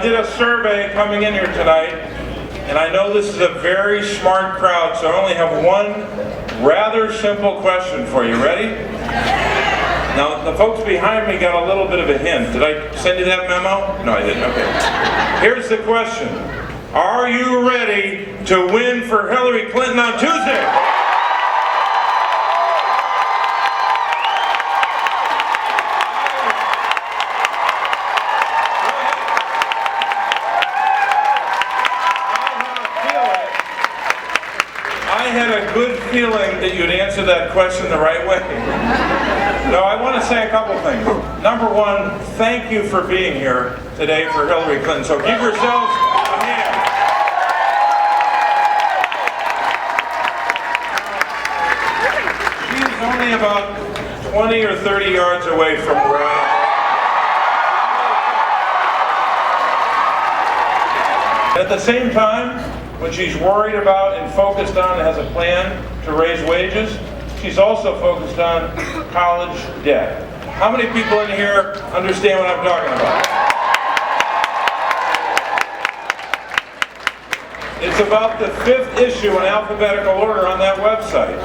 did a survey coming in here tonight, and I know this is a very smart crowd, so I only have one rather simple question for you. Ready? Now, the folks behind me got a little bit of a hint. Did I send you that memo? No, I didn't. Okay. Here's the question. Are you ready to win for Hillary Clinton on Tuesday? I had a good feeling that you'd answer that question the right way. No, I want to say a couple things. Number one, thank you for being here today for Hillary Clinton. So give yourselves a hand. She's only about 20 or 30 yards away from where I am. At the same time, when she's worried about and focused on and has a plan to raise wages, she's also focused on college debt. How many people in here understand what I'm talking about? It's about the 5th issue in alphabetical order on that website.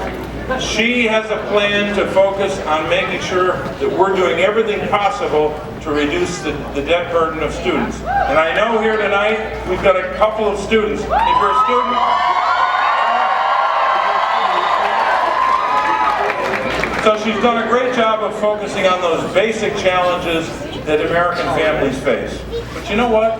She has a plan to focus on making sure that we're doing everything possible to reduce the debt burden of students. And I know here tonight we've got a couple of students. If you're a student, so she's done a great job of focusing on those basic challenges that American families face. But you know what?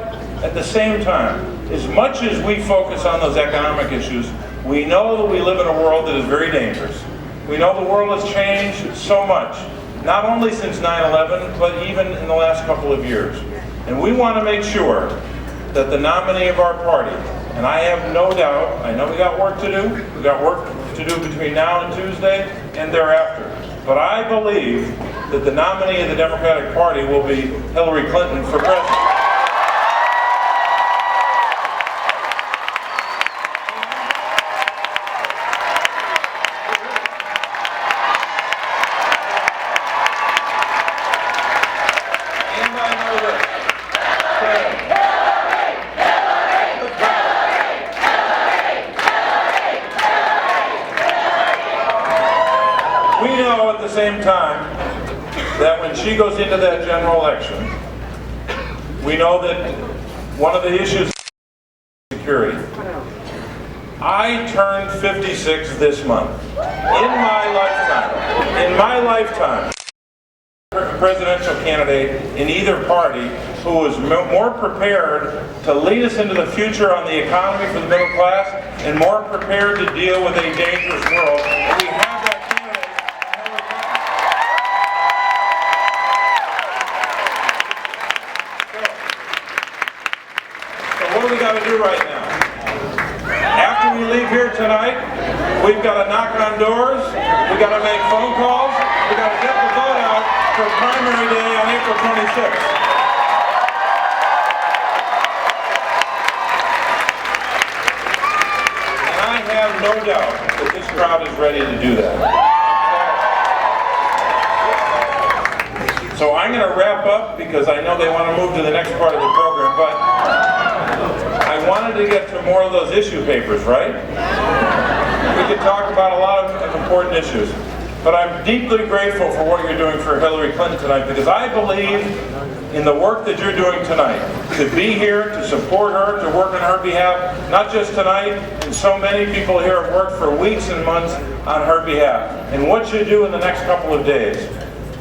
At the same time, as much as we focus on those economic issues, we know that we live in a world that is very dangerous. We know the world has changed so much, not only since 9/11, but even in the last couple of years. And we want to make sure that the nominee of our party, and I have no doubt, I know we got work to do, we got work to do between now and Tuesday and thereafter, but I believe that the nominee of the Democratic Party will be Hillary Clinton for president. We know at the same time that when she goes into that general election, we know that one of the issues is security. I turned 56 this month. In my lifetime, a presidential candidate in either party who was more prepared to lead us into the future on the economy for the middle class and more prepared to deal with a dangerous world. We have that candidate. So what do we got to do right now? After we leave here tonight, we've got to knock on doors, we've got to make phone calls, we've got to get the vote out for primary day on April 26th. And I have no doubt that this crowd is ready to do that. So I'm going to wrap up because I know they want to move to the next part of the program, but I wanted to get to more of those issue papers, right? We could talk about a lot of important issues. But I'm deeply grateful for what you're doing for Hillary Clinton tonight, because I believe in the work that you're doing tonight. To be here, to support her, to work on her behalf, not just tonight, and so many people here have worked for weeks and months on her behalf. And what you do in the next couple of days.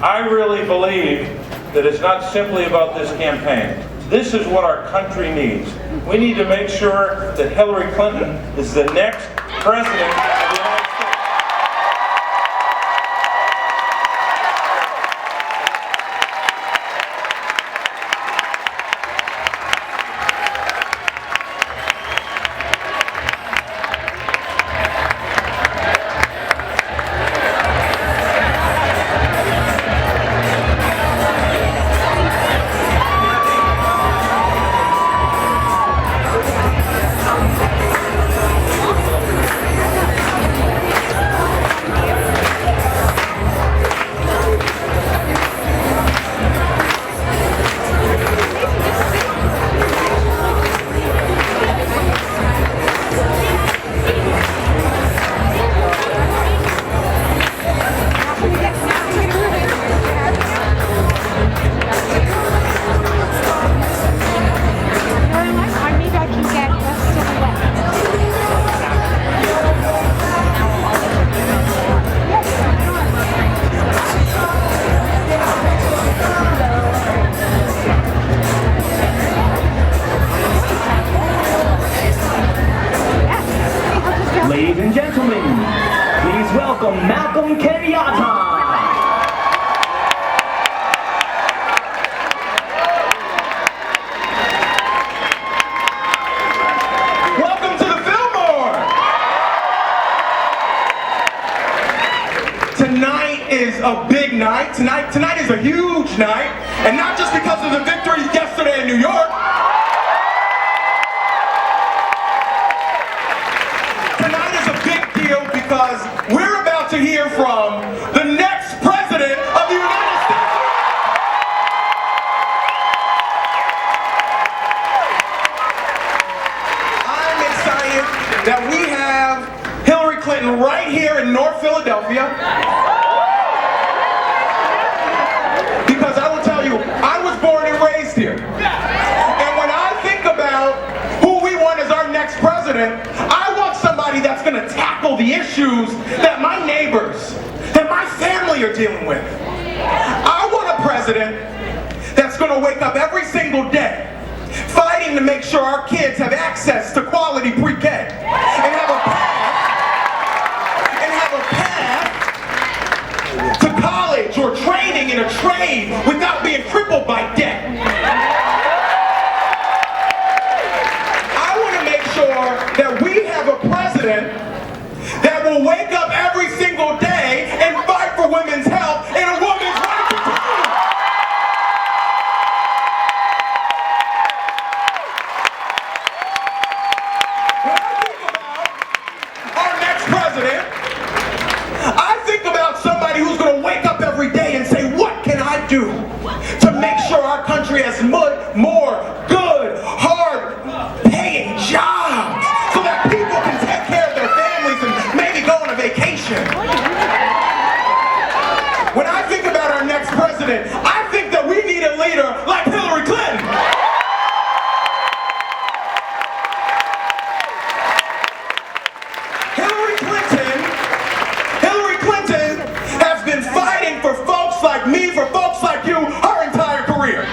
I really believe that it's not simply about this campaign. This is what our country needs. We need to make sure that Hillary Clinton is the next president of the United States. welcome Kenyatta. Welcome to the Fillmore. Tonight is a big night. Tonight is a huge night, and not just because of the victory yesterday in New York. Tonight is a big deal because we're about to hear from the next president of the United States. I'm excited that we have Hillary Clinton right here in North Philadelphia. Because I will tell you, I was born and raised here. And when I think about who we want as our next president, I want somebody that's going to tackle the issues that my neighbors, that my family are dealing with. I want a president that's going to wake up every single day fighting to make sure our kids have access to quality pre-K and have a path to college or training in a trade without being crippled by debt. I want to make sure that we have a president that will wake up every single day and fight for women's health and a woman's right to choose. When I think about our next president, I think about somebody who's going to wake up every day and say, what can I do to make sure our country has more good, hard-paying jobs so that people can take care of their families and maybe go on a vacation? When I think about our next president, I think that we need a leader like Hillary Clinton. Hillary Clinton has been fighting for folks like me, for folks like you, her entire career.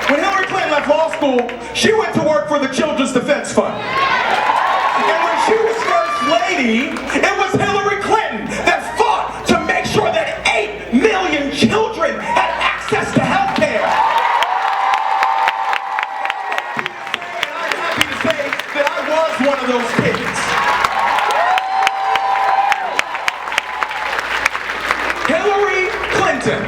When Hillary Clinton left law school, she went to work for the Children's Defense Fund. And when she was First Lady, it was Hillary Clinton that fought to make sure that 8 million children had access to health care. And I'm happy to say that I was one of those kids. Hillary Clinton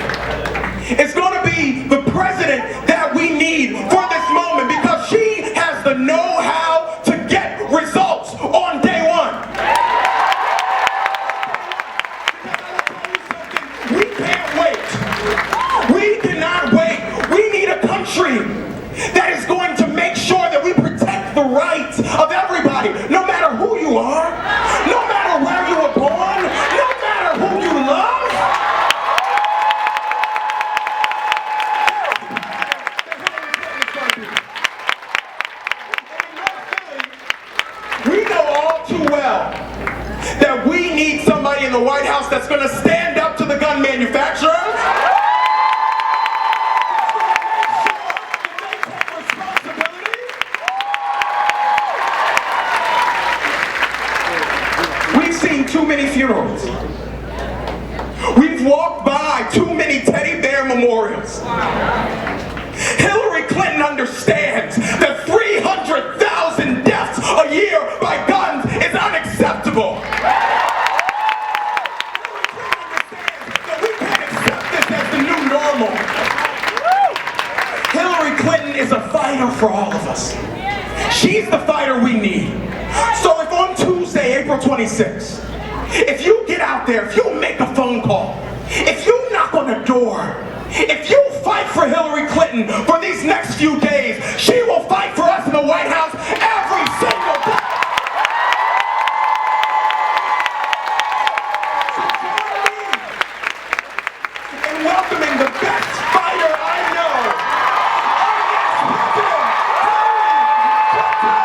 is going to be the president that we need for this moment because she has the know-how to get results on day one. We can't wait. We cannot wait. We need a country that is going to make sure that we protect the rights of everybody, no matter who you are, no matter where you were born, no matter who you love. We know all too well that we need somebody in the White House that's going to stand up to the gun manufacturers. We've seen too many funerals. We've walked by too many teddy bear memorials. Hillary Clinton understands that 300,000 deaths a year by guns is unacceptable. Hillary Clinton understands that we can't accept this as the new normal. Hillary Clinton is a fighter for all of us. She's the fighter we need. So if on Tuesday, April 26th, if you get out there, if you make a phone call, if you knock on a door, if you fight for Hillary Clinton for these next few days, she will fight for us in the White House every single day. And welcoming the best fighter I know, our next president, Hillary Clinton.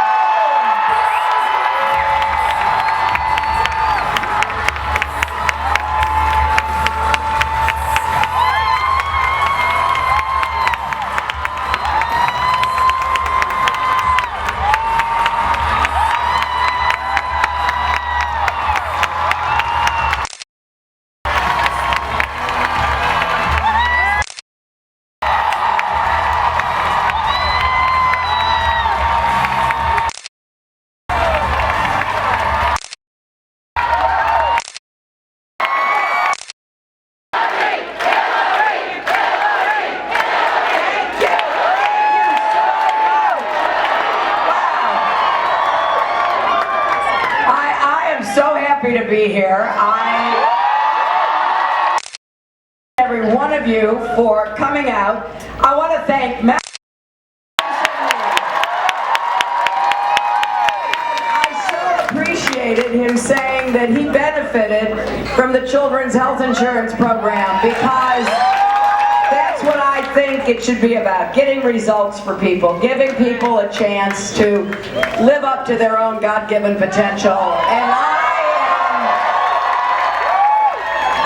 happy to be here. Every one of you for coming out. I want to thank Matt. I so appreciated him saying that he benefited from the Children's Health Insurance Program, because that's what I think it should be about, getting results for people, giving people a chance to live up to their own God-given potential. And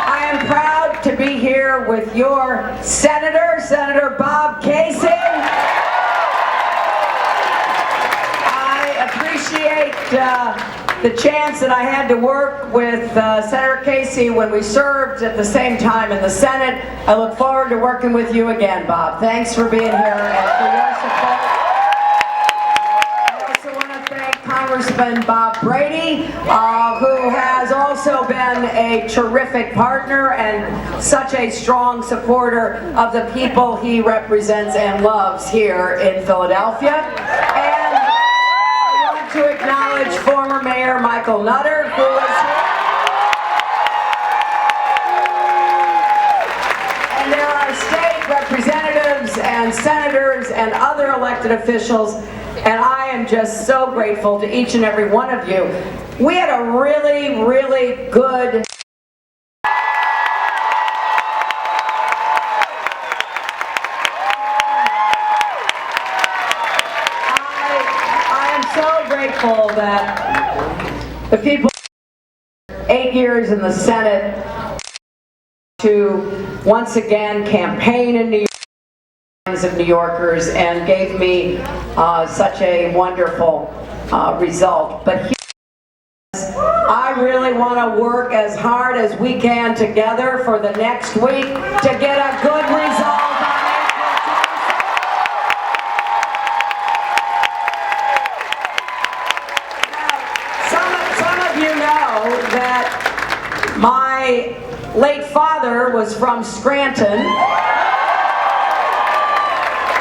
I am proud to be here with your Senator Bob Casey. I appreciate the chance that I had to work with Senator Casey when we served at the same time in the Senate. I look forward to working with you again, Bob. Thanks for being here and for your support. I also want to thank Congressman Bob Brady, who has also been a terrific partner and such a strong supporter of the people he represents and loves here in Philadelphia. And I want to acknowledge former Mayor Michael Nutter, who is here. And there are state representatives and senators and other elected officials, and I am just so grateful to each and every one of you. We had a really, really good grateful that the people 8 years in the Senate to once again campaign in New York of New Yorkers and gave me such a wonderful result. But here, I really want to work as hard as we can together for the next week to get a good result. That my late father was from Scranton,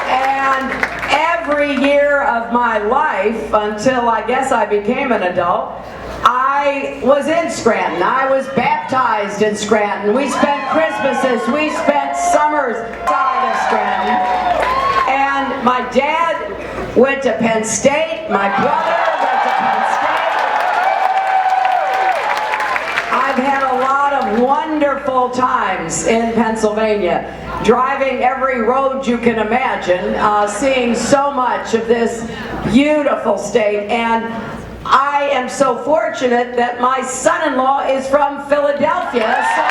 and every year of my life until I guess I became an adult, I was in Scranton. I was baptized in Scranton. We spent Christmases, we spent summers outside of Scranton. And my dad went to Penn State, my brother went to Penn State. I've had a lot of wonderful times in Pennsylvania, driving every road you can imagine, seeing so much of this beautiful state, and I am so fortunate that my son-in-law is from Philadelphia, so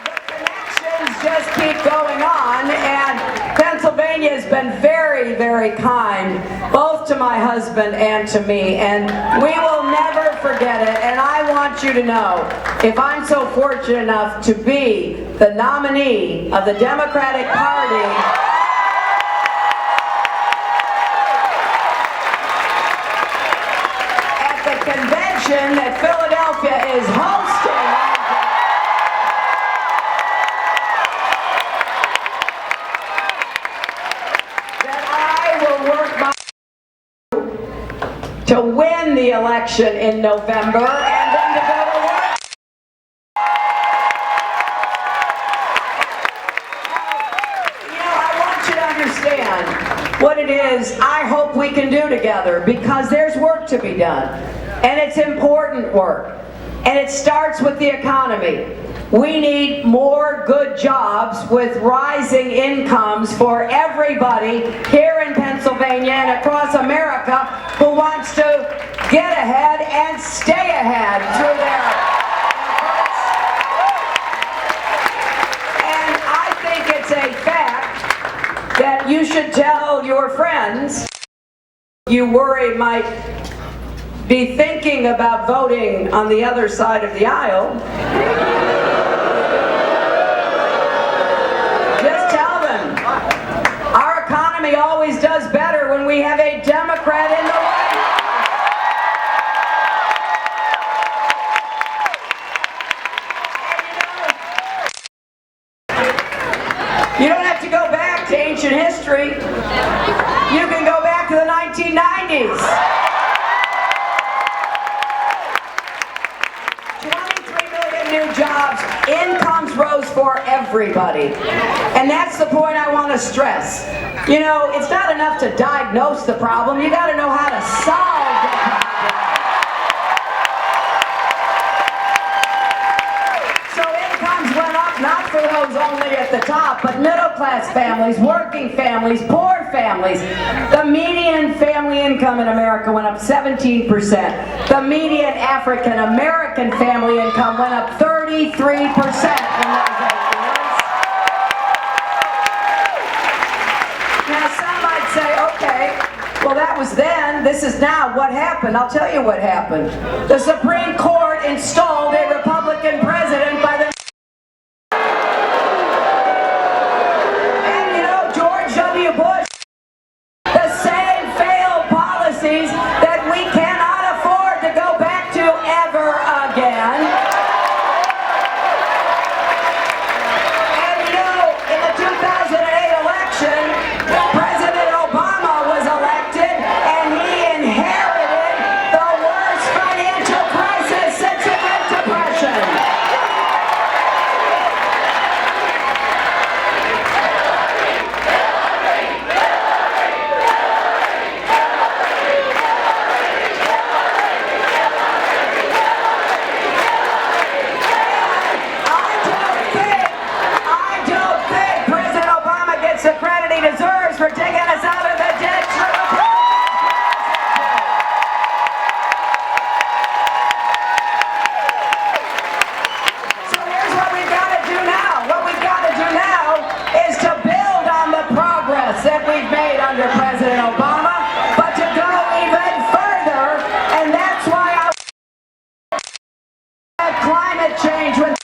the connections just keep going on, and Pennsylvania has been very, very kind, both to my husband and to me, and we will never forget it. And I want you to know, if I'm so fortunate enough to be the nominee of the Democratic Party, at the convention that Philadelphia is hosting, to win the election in November and then to go to work. You know, I want you to understand what it is I hope we can do together, because there's work to be done, and it's important work, and it starts with the economy. We need more good jobs with rising incomes for everybody here in Pennsylvania and across America who wants to get ahead and stay ahead through their efforts. And I think it's a fact that you should tell your friends you worry might be thinking about voting on the other side of the aisle. Always does better when we have a Democrat in the White House. You don't have to go back to ancient history. You can go back to the 1990s. 23 million new jobs. Incomes rose for everybody. And that's the point I want to stress. You know, it's not enough to diagnose the problem. You got to know how to solve the problem. So incomes went up, not for those only at the top, but middle-class families, working families, poor families. The median family income in America went up 17%. The median African-American family income went up 33% in those 8 years. Now some might say, okay, well that was then, this is now. What happened? I'll tell you what happened. The Supreme Court installed a Republican president by the Bush, the same failed policies that we cannot afford to go back to ever again. And you know, in the 2008 election, President Obama was elected and he inherited the worst financial crisis since the Great Depression. The credit he deserves for taking us out of the debt trap. So here's what we've got to do now. What we've got to do now is to build on the progress that we've made under President Obama, but to go even further, and that's why I climate change with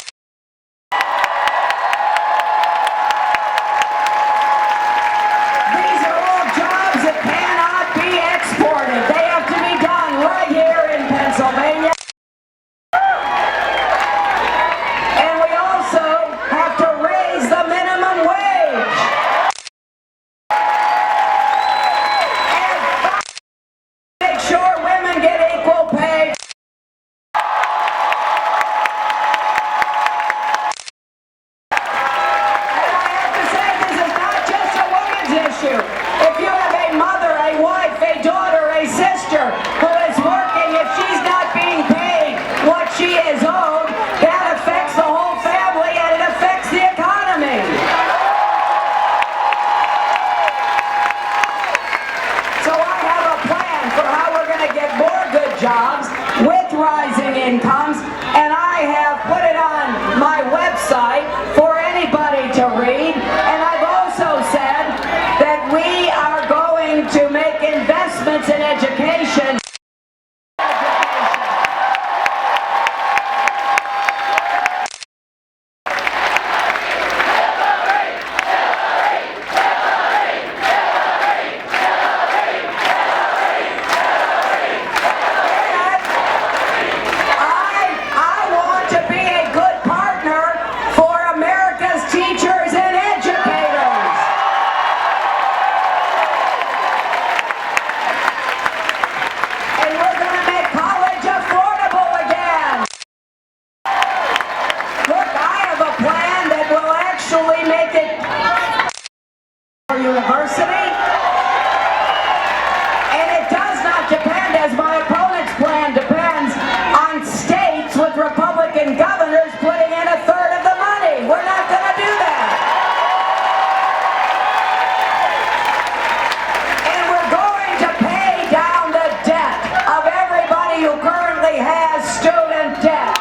if you have a mother, a wife, a daughter, a sister who is working, if she's not being paid what she is owed, that affects the whole family and it affects the economy. So I have a plan for how we're going to get more good jobs with rising incomes, and I have put it on my website for anybody to read, and I've also said that we are going to make investments in education. I want to be a good partner for America's teachers and educators. And we're going to make college affordable again. Look, I have a plan that will actually make it for university. And it does not depend, as my opponent's plan depends, on states with Republican governors putting in a third of the money. We're not going to do that. And we're going to pay down the debt of everybody who currently has student debt.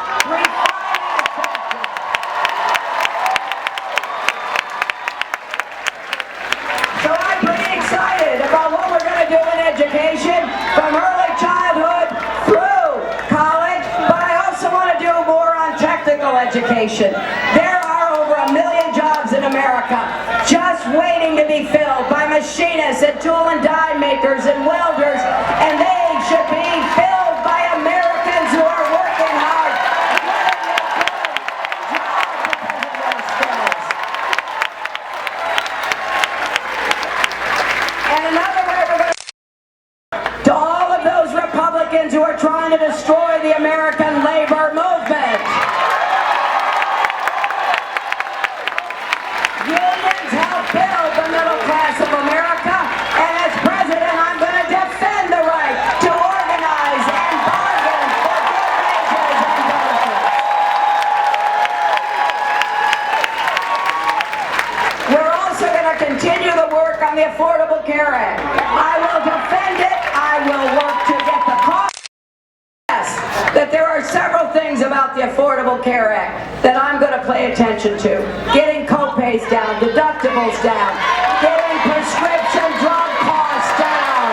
So I'm pretty excited about what we're going to do in education from early childhood through college, but I also want to do more on technical education. There are over 1 million jobs in America just waiting to be filled by machinists and tool and die makers and welders, and they should be filled by Americans who are working hard. And another way we're going to trying to destroy the American labor movement. Unions help build the middle class of America, and as president, I'm going to defend the right to organize and bargain for good wages and benefits. We're also going to continue the work on the Affordable Care Act. I will defend it. I will work to get the cost. That there are several things about the Affordable Care Act that I'm going to pay attention to. Getting co-pays down, deductibles down, getting prescription drug costs down.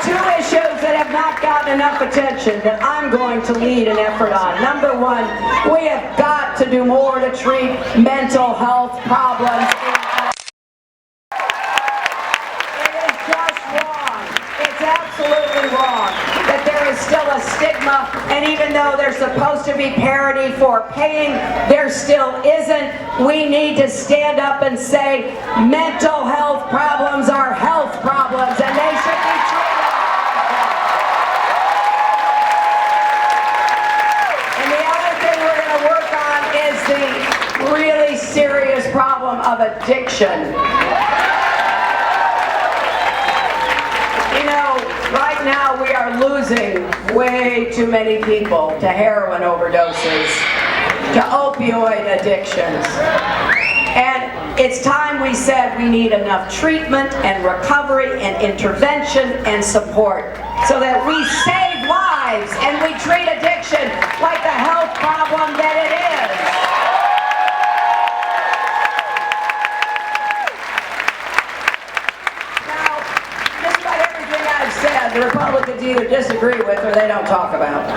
Two issues that have not gotten enough attention that I'm going to lead an effort on. Number one, we have got to do more to treat mental health problems. Absolutely wrong that there is still a stigma, and even though there's supposed to be parity for paying, there still isn't. We need to stand up and say mental health problems are health problems and they should be treated. And the other thing we're going to work on is the really serious problem of addiction. Right now we are losing way too many people to heroin overdoses, to opioid addictions. And it's time we said we need enough treatment and recovery and intervention and support so that we save lives and we treat addiction like the health problem that it is. The Republicans either disagree with or they don't talk about.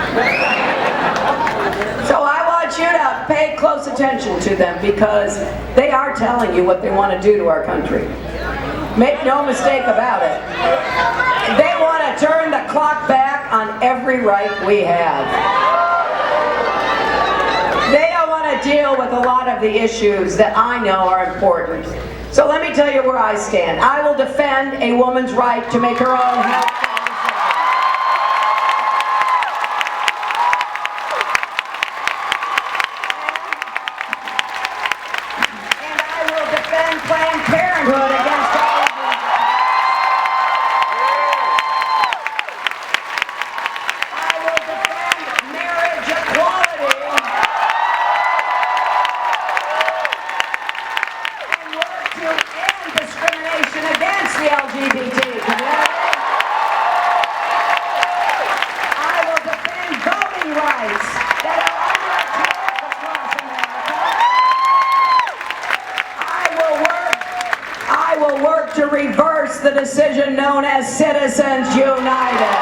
So I want you to pay close attention to them because they are telling you what they want to do to our country. Make no mistake about it. They want to turn the clock back on every right we have. They don't want to deal with a lot of the issues that I know are important. So let me tell you where I stand. I will defend a woman's right to make her own health. Planned Parenthood against all of them. I will defend marriage equality and work to end discrimination against the LGBT community. I will defend voting rights that are under attack across America. I will work to reverse the decision known as Citizens United.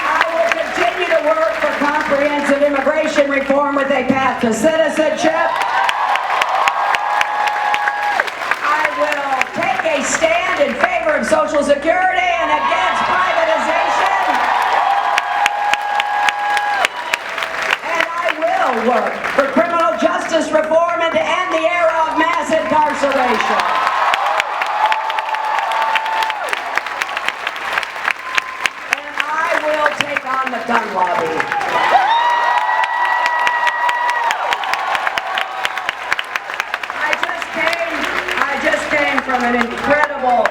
I will continue to work for comprehensive immigration reform with a path to citizenship. I will take a stand in favor of Social Security and against privatization. And I will work for criminal justice reform and to end the era of mass incarceration. And I will take on the gun lobby. I just came from an incredible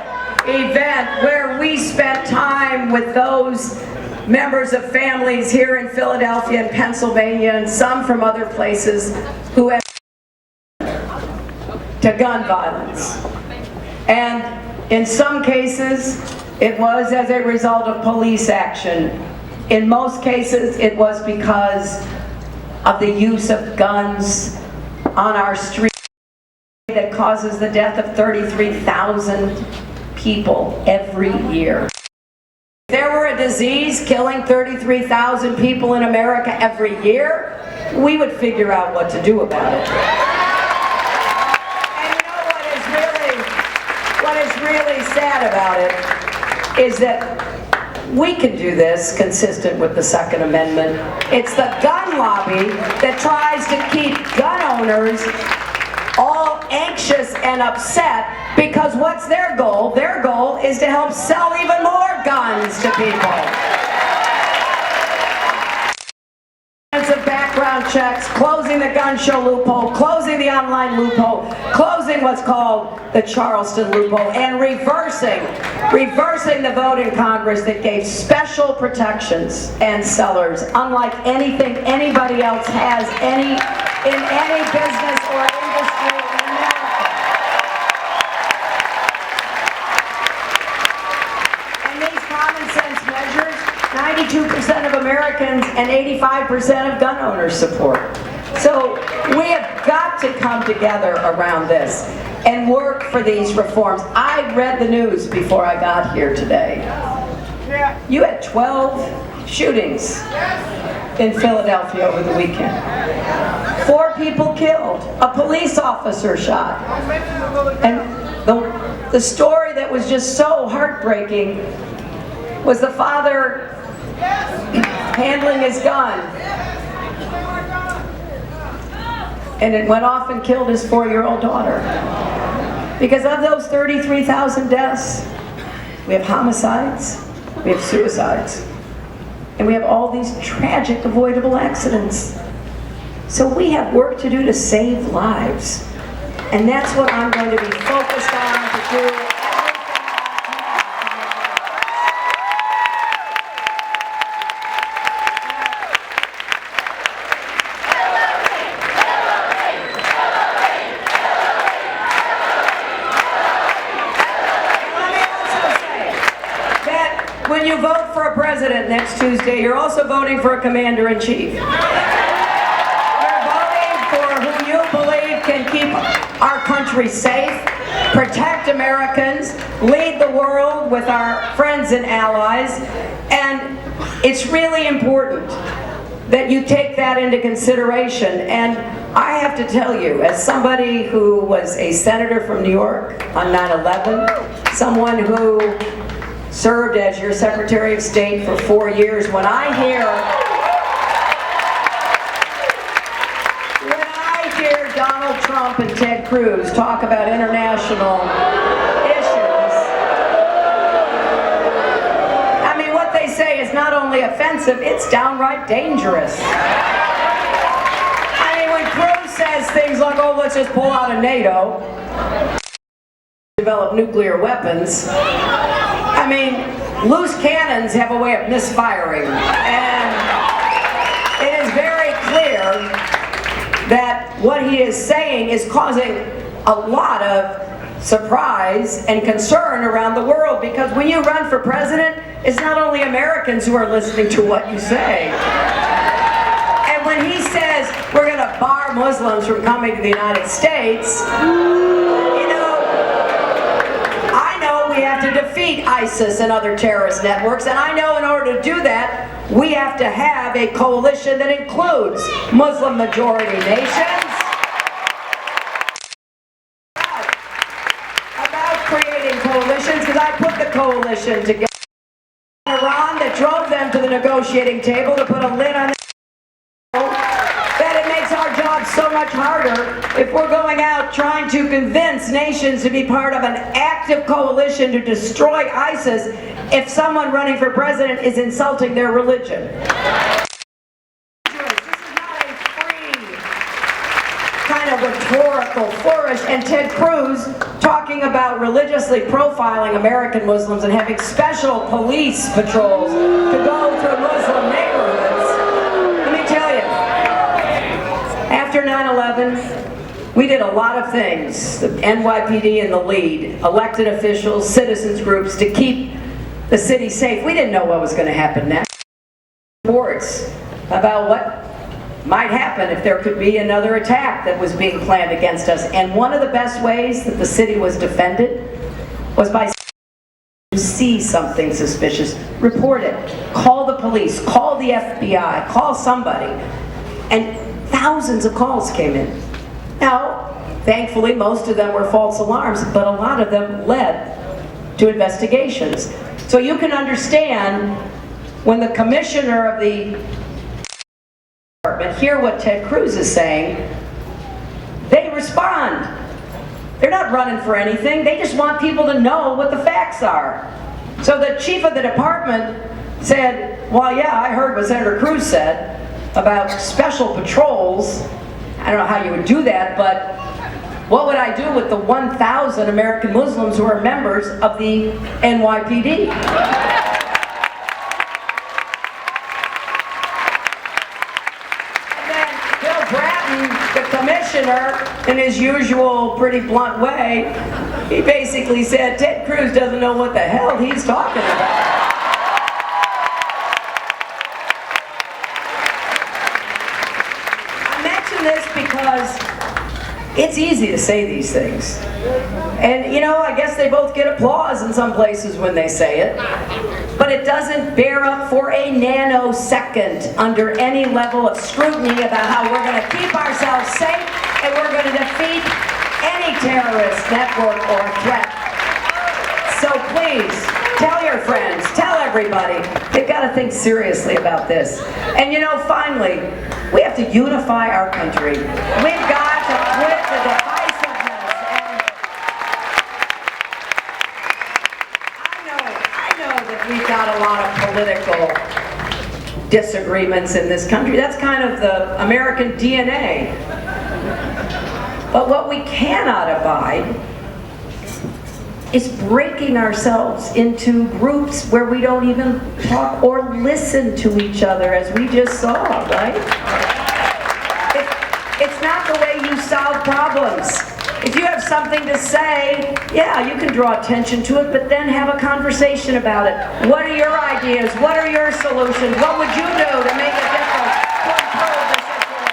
event where we spent time with those members of families here in Philadelphia and Pennsylvania and some from other places who have to gun violence. And in some cases, it was as a result of police action. In most cases, it was because of the use of guns on our streets that causes the death of 33,000 people every year. If there were a disease killing 33,000 people in America every year, we would figure out what to do about it. And you know what is really sad about it is that we can do this consistent with the Second Amendment. It's the gun lobby that tries to keep gun owners all anxious and upset because what's their goal? Their goal is to help sell even more guns to people. Of background checks, closing the gun show loophole, closing the online loophole, closing what's called the Charleston loophole, and reversing the vote in Congress that gave special protections and sellers unlike anything anybody else has in any business or industry in America. And these common sense measures, 92% of Americans and 85% of gun owners support. So we have got to come together around this and work for these reforms. I read the news before I got here today. You had 12 shootings in Philadelphia over the weekend. 4 people killed, a police officer shot. And the story that was just so heartbreaking was the father handling his gun, and it went off and killed his 4-year-old daughter. Because of those 33,000 deaths, we have homicides, we have suicides, and we have all these tragic avoidable accidents. So we have work to do to save lives, and that's what I'm going to be focused on to do. When you vote for a president next Tuesday, you're also voting for a commander-in-chief. You're voting for who you believe can keep our country safe, protect Americans, lead the world with our friends and allies, and it's really important that you take that into consideration. And I have to tell you, as somebody who was a senator from New York on 9/11, someone who served as your Secretary of State for 4 years, when I hear Donald Trump and Ted Cruz talk about international issues, I mean, what they say is not only offensive, it's downright dangerous. I mean, when Cruz says things like, oh, let's just pull out of NATO, develop nuclear weapons, I mean, loose cannons have a way of misfiring, and it is very clear that what he is saying is causing a lot of surprise and concern around the world, because when you run for president, it's not only Americans who are listening to what you say. And when he says we're going to bar Muslims from coming to the United States, you know, we have to defeat ISIS and other terrorist networks, and I know in order to do that, we have to have a coalition that includes Muslim majority nations. About creating coalitions, because I put the coalition together in Iran that drove them to the negotiating table to put a lid on that it makes our job so much harder if we're going out trying to convince nations to be part of an active coalition to destroy ISIS if someone running for president is insulting their religion. This is not a free kind of rhetorical flourish. And Ted Cruz talking about religiously profiling American Muslims and having special police patrols to go through Muslim neighborhoods. Let me tell you, after 9/11, we did a lot of things, the NYPD in the lead, elected officials, citizens groups, to keep the city safe. We didn't know what was going to happen next. Reports about what might happen if there could be another attack that was being planned against us. And one of the best ways that the city was defended was by see something suspicious, report it, call the police, call the FBI, call somebody. And thousands of calls came in. Now, thankfully, most of them were false alarms, but a lot of them led to investigations. So you can understand when the commissioner of the department hear what Ted Cruz is saying, they respond. They're not running for anything. They just want people to know what the facts are. So the chief of the department said, well, yeah, I heard what Senator Cruz said about special patrols. I don't know how you would do that, but what would I do with the 1,000 American Muslims who are members of the NYPD? And then Bill Bratton, the commissioner, in his usual pretty blunt way, he basically said, Ted Cruz doesn't know what the hell he's talking about. This because it's easy to say these things, and you know, I guess they both get applause in some places when they say it, but it doesn't bear up for a nanosecond under any level of scrutiny about how we're going to keep ourselves safe and we're going to defeat any terrorist network or threat. So please, tell your friends, tell everybody, they've got to think seriously about this. And you know, finally, we have to unify our country. We've got to quit the divisiveness. And I know that we've got a lot of political disagreements in this country. That's kind of the American DNA. But what we cannot abide is breaking ourselves into groups where we don't even talk or listen to each other, as we just saw, right? It's not the way you solve problems. If you have something to say, yeah, you can draw attention to it, but then have a conversation about it. What are your ideas? What are your solutions? What would you do to make a difference? To improve the situation?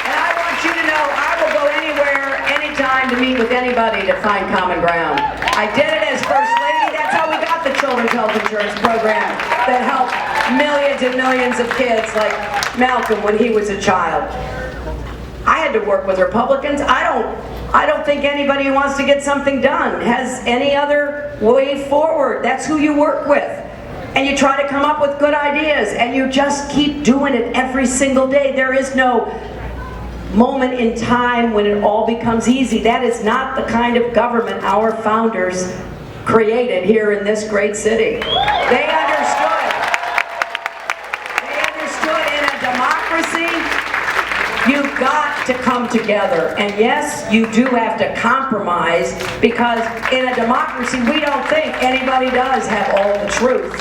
And I want you to know I will go anywhere, anytime to meet with anybody to find common ground. I did it as First Lady. That's how we got the Children's Health Insurance Program that helped millions and millions of kids like Malcolm when he was a child. I had to work with Republicans. I don't think anybody who wants to get something done has any other way forward. That's who you work with. And you try to come up with good ideas, and you just keep doing it every single day. There is no moment in time when it all becomes easy. That is not the kind of government our founders created here in this great city. They understood. In a democracy, you've got to come together. And yes, you do have to compromise, because in a democracy, we don't think anybody does have all the truth.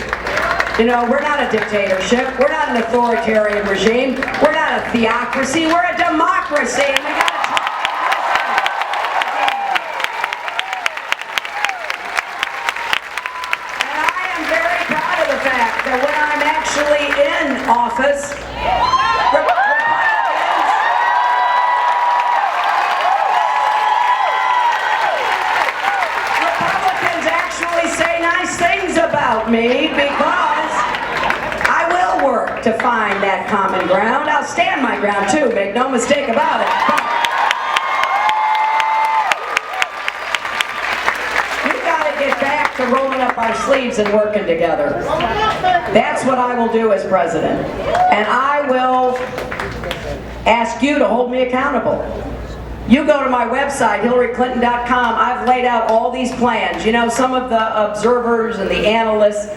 You know, we're not a dictatorship. We're not an authoritarian regime. We're not a theocracy. We're a democracy. And we got to try to listen. And I am very proud of the fact that when I'm actually in office, Republicans actually say nice things about me, because I will work to find that common ground. I'll stand my ground too, make no mistake about it. We've got to get back to rolling up our sleeves and working together. That's what I will do as president. And I will ask you to hold me accountable. You go to my website, HillaryClinton.com. I've laid out all these plans. You know, some of the observers and the analysts,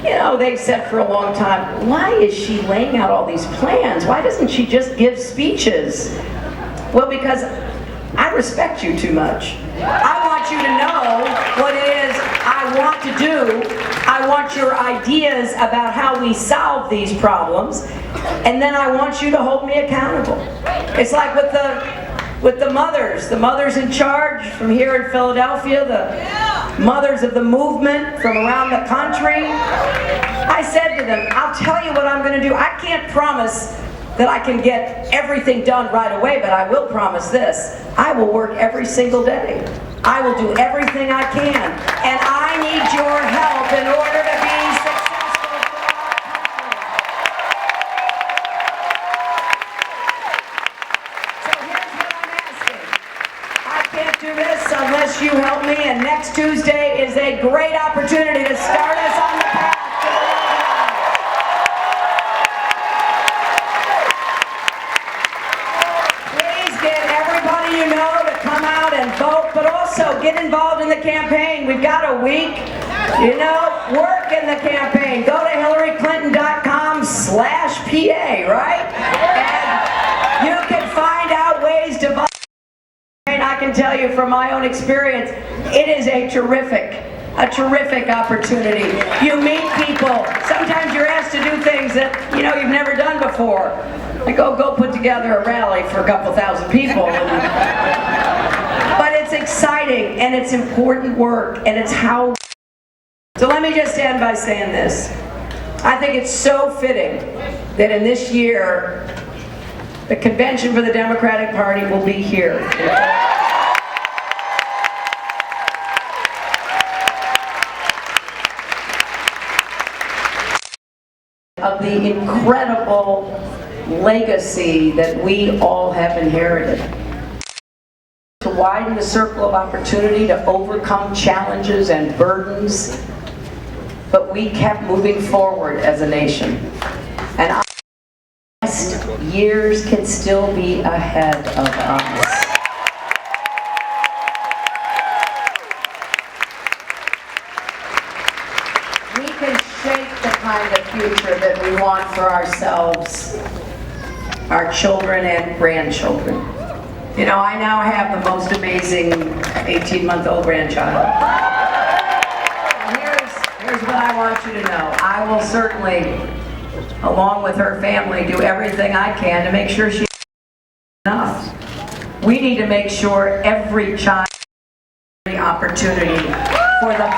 you know, they've said for a long time, why is she laying out all these plans? Why doesn't she just give speeches? Well, because I respect you too much. I want you to know what it is I want to do. I want your ideas about how we solve these problems, and then I want you to hold me accountable. It's like with the mothers in charge from here in Philadelphia, the mothers of the movement from around the country. I said to them, I'll tell you what I'm going to do. I can't promise that I can get everything done right away, but I will promise this. I will work every single day. I will do everything I can, and I need your help in order to be successful for our country. So here's what I'm asking. I can't do this unless you help me, and next Tuesday is a great opportunity to start us on the path. you've got a week, you know, work in the campaign. Go to HillaryClinton.com/PA, right? And you can find out ways to vote. And I can tell you from my own experience, it is a terrific opportunity. You meet people. Sometimes you're asked to do things that, you know, you've never done before. Like, go put together a rally for a couple thousand people. But it's exciting, and it's important work, and it's how... So let me just end by saying this. I think it's so fitting that in this year, the convention for the Democratic Party will be here. Of the incredible legacy that we all have inherited. To widen the circle of opportunity, to overcome challenges and burdens, but we kept moving forward as a nation. And our best years can still be ahead of us. We can shape the kind of future that we want for ourselves, our children and grandchildren. You know, I now have the most amazing 18-month-old grandchild. Here's what I want you to know. I will certainly, along with her family, do everything I can to make sure she's enough. We need to make sure every child has the opportunity for the